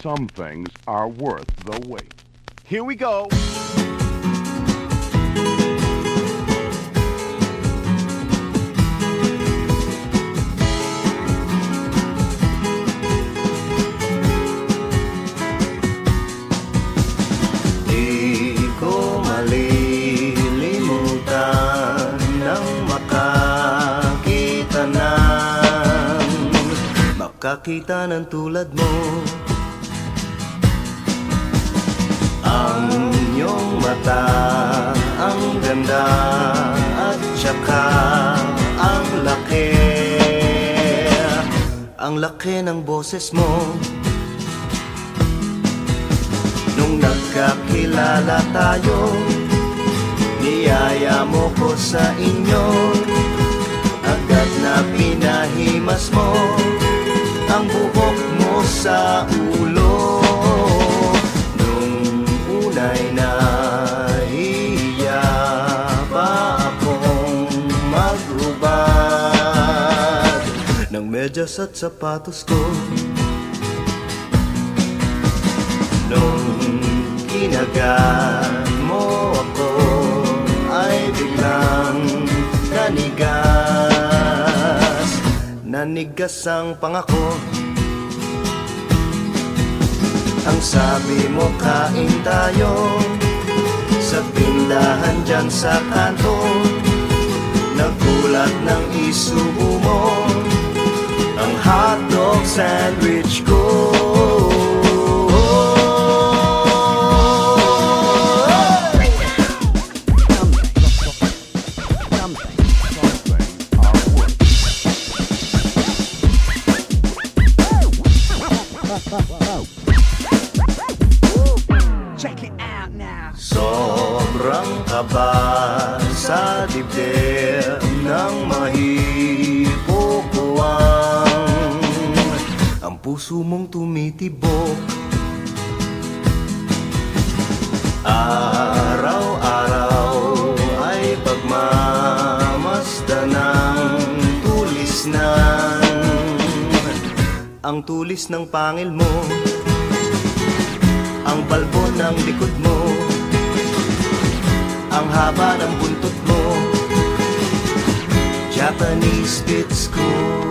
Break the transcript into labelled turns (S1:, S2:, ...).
S1: some things are worth the wait. Here we go.
S2: Di ko malilimutan nang makakita ng tulad mo. Ang iyong mata, ang ganda, at saka ang laki ng boses mo. Nung nagkakilala tayo, niyaya mo ko sa inyo, agad na pinahimas mo ang buhok mo sa ulo. Nung unay nahihiya pa akong maghubad ng medyas at sapatos ko. Nung kinagat mo ako ay biglang nanigas ang pangako. Ang sabi mo, kain tayo sa tindahan dyan sa kanto. Nagulat ng isubo mo ang hotdog sandwich ko.
S3: Check it out now.
S2: Sobrang kaba sa dibdib ng mahipukuwang ang puso mong tumitibok. Araw-araw ay pagmamasdan ng tulisnan, ang tulis ng pangil mo, ang balbo ng likod mo, ang haba ng buntot mo, Japanese Spitz School.